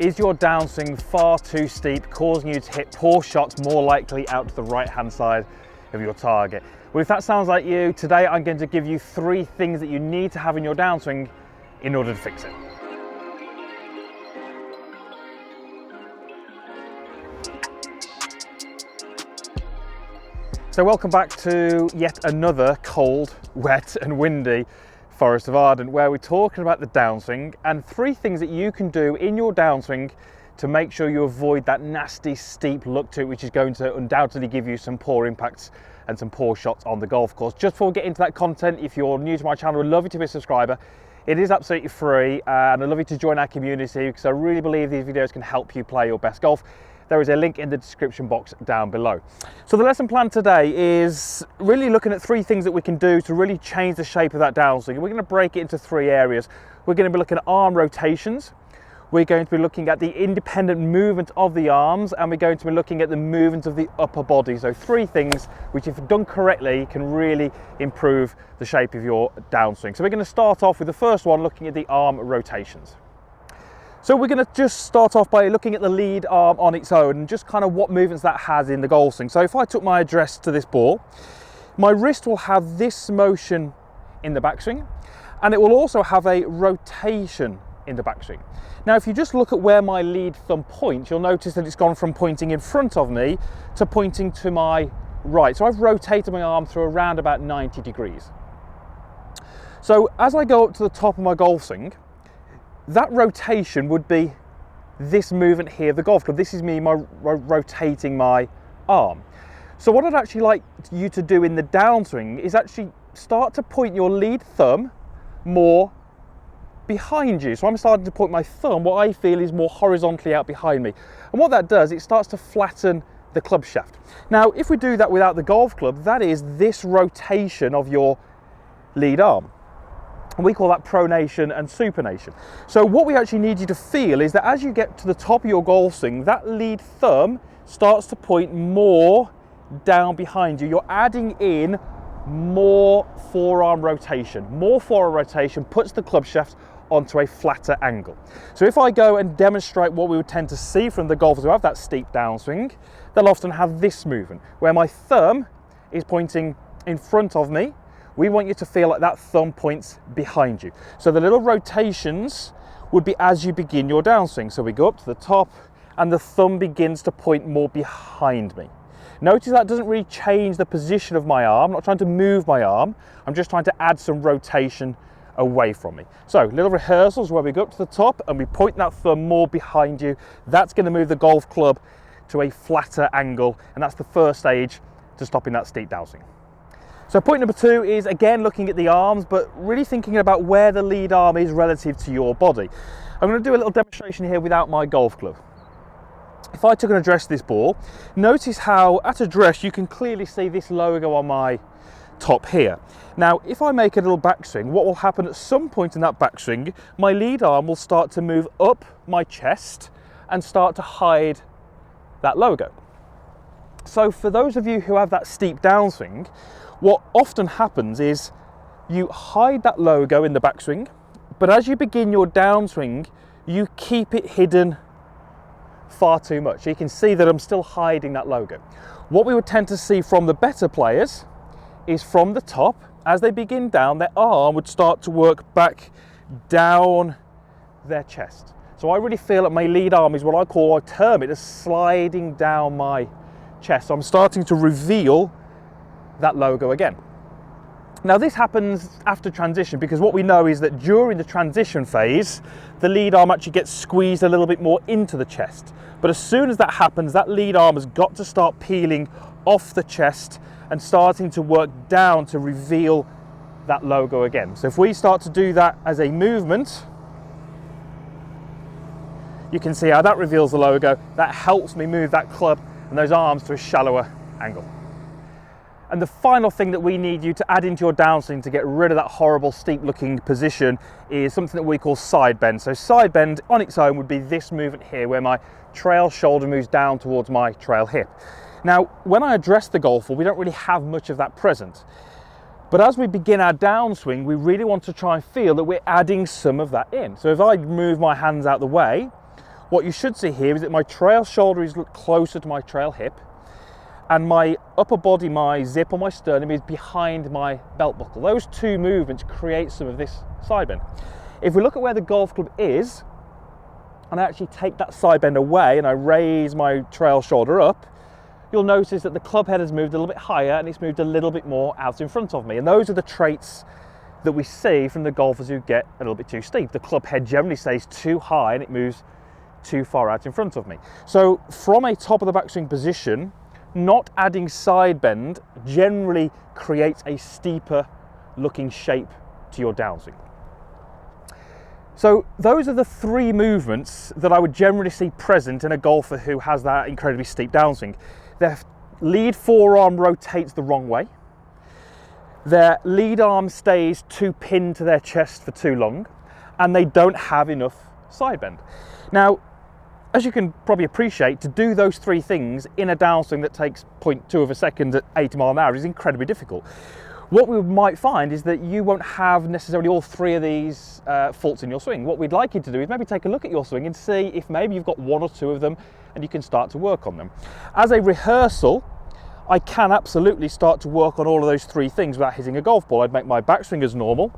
Is your downswing far too steep, causing you to hit poor shots, more likely out to the right-hand side of your target? Well, if that sounds like you, today I'm going to give you 3 things that you need to have in your downswing in order to fix it. So welcome back to yet another cold, wet and windy Forest of Arden, where we're talking about the downswing and 3 things that you can do in your downswing to make sure you avoid that nasty steep look to it, which is going to undoubtedly give you some poor impacts and some poor shots on the golf course. Just before we get into that content, if you're new to my channel, I'd love you to be a subscriber. It is absolutely free, and I'd love you to join our community because I really believe these videos can help you play your best golf. There is a link in the description box down below. So the lesson plan today is really looking at 3 things that we can do to really change the shape of that downswing. We're going to break it into 3 areas. We're going to be looking at arm rotations. We're going to be looking at the independent movement of the arms, and we're going to be looking at the movement of the upper body. So 3 things which, if done correctly, can really improve the shape of your downswing. So we're going to start off with the first one, looking at the arm rotations. So we're going to just start off by looking at the lead arm on its own and just kind of what movements that has in the golf swing. So if I took my address to this ball, my wrist will have this motion in the backswing, and it will also have a rotation in the backswing. Now, if you just look at where my lead thumb points, you'll notice that it's gone from pointing in front of me to pointing to my right. So I've rotated my arm through around about 90 degrees. So as I go up to the top of my golf swing, that rotation would be this movement here of the golf club. This is me rotating my arm. So what I'd actually like you to do in the downswing is actually start to point your lead thumb more behind you. So I'm starting to point my thumb, what I feel is more horizontally out behind me. And what that does, it starts to flatten the club shaft. Now, if we do that without the golf club, that is this rotation of your lead arm. We call that pronation and supination. So what we actually need you to feel is that as you get to the top of your golf swing, that lead thumb starts to point more down behind you. You're adding in more forearm rotation. More forearm rotation puts the club shaft onto a flatter angle. So if I go and demonstrate what we would tend to see from the golfers who have that steep downswing, they'll often have this movement where my thumb is pointing in front of me. We want you to feel like that thumb points behind you. So the little rotations would be as you begin your downswing. So we go up to the top and the thumb begins to point more behind me. Notice that doesn't really change the position of my arm. I'm not trying to move my arm. I'm just trying to add some rotation away from me. So little rehearsals where we go up to the top and we point that thumb more behind you. That's going to move the golf club to a flatter angle, and that's the first stage to stopping that steep downswing. So point number 2 is again looking at the arms, but really thinking about where the lead arm is relative to your body. I'm going to do a little demonstration here without my golf club. If I took an address to this ball, notice how at address you can clearly see this logo on my top here. Now, if I make a little backswing, what will happen at some point in that backswing, my lead arm will start to move up my chest and start to hide that logo. So for those of you who have that steep downswing, what often happens is you hide that logo in the backswing, but as you begin your downswing, you keep it hidden far too much. You can see that I'm still hiding that logo. What we would tend to see from the better players is from the top, as they begin down, their arm would start to work back down their chest. So I really feel that my lead arm is what I term it as sliding down my chest. So I'm starting to reveal that logo again. Now this happens after transition because what we know is that during the transition phase, the lead arm actually gets squeezed a little bit more into the chest. But as soon as that happens, that lead arm has got to start peeling off the chest and starting to work down to reveal that logo again. So if we start to do that as a movement, you can see how that reveals the logo. That helps me move that club and those arms to a shallower angle. And the final thing that we need you to add into your downswing to get rid of that horrible steep looking position is something that we call side bend. So side bend on its own would be this movement here where my trail shoulder moves down towards my trail hip. Now, when I address the golf ball, we don't really have much of that present. But as we begin our downswing, we really want to try and feel that we're adding some of that in. So if I move my hands out the way, what you should see here is that my trail shoulder is closer to my trail hip, and my upper body, my zip on my sternum, is behind my belt buckle. Those two movements create some of this side bend. If we look at where the golf club is, and I actually take that side bend away and I raise my trail shoulder up, you'll notice that the club head has moved a little bit higher and it's moved a little bit more out in front of me. And those are the traits that we see from the golfers who get a little bit too steep. The club head generally stays too high and it moves too far out in front of me. So from a top of the backswing position, not adding side bend generally creates a steeper looking shape to your downswing. So those are the three movements that I would generally see present in a golfer who has that incredibly steep downswing. Their lead forearm rotates the wrong way. Their lead arm stays too pinned to their chest for too long, and they don't have enough side bend. Now, as you can probably appreciate, to do those three things in a downswing that takes 0.2 of a second at 80 miles an hour is incredibly difficult. What we might find is that you won't have necessarily all three of these faults in your swing. What we'd like you to do is maybe take a look at your swing and see if maybe you've got one or two of them and you can start to work on them. As a rehearsal, I can absolutely start to work on all of those three things without hitting a golf ball. I'd make my backswing as normal.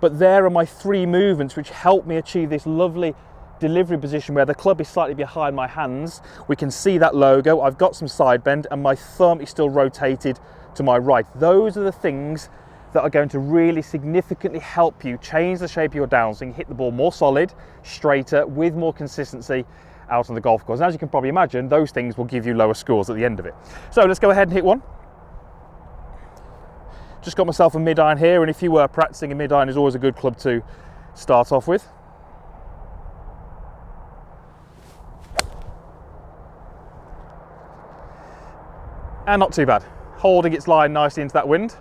But there are my three movements which help me achieve this lovely delivery position where the club is slightly behind my hands. We can see that logo. I've got some side bend and my thumb is still rotated to my right. Those are the things that are going to really significantly help you change the shape of your downswing, hit the ball more solid, straighter, with more consistency out on the golf course. And as you can probably imagine, those things will give you lower scores at the end of it. So let's go ahead and hit one. Just got myself a mid-iron here, and if you were practicing, a mid-iron is always a good club to start off with. And not too bad. Holding its line nicely into that wind.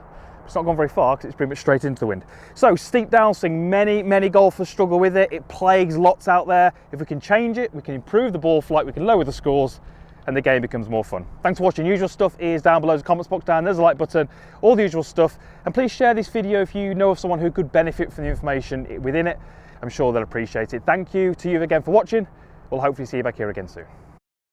It's not gone very far because it's pretty much straight into the wind. So steep downswing, many golfers struggle with it. It plagues lots out there. If we can change it, we can improve the ball flight, we can lower the scores, and the game becomes more fun. Thanks for watching. Usual stuff is down below the comments box down. There's a like button, all the usual stuff. And please share this video if you know of someone who could benefit from the information within it. I'm sure they'll appreciate it. Thank you to you again for watching. We'll hopefully see you back here again soon.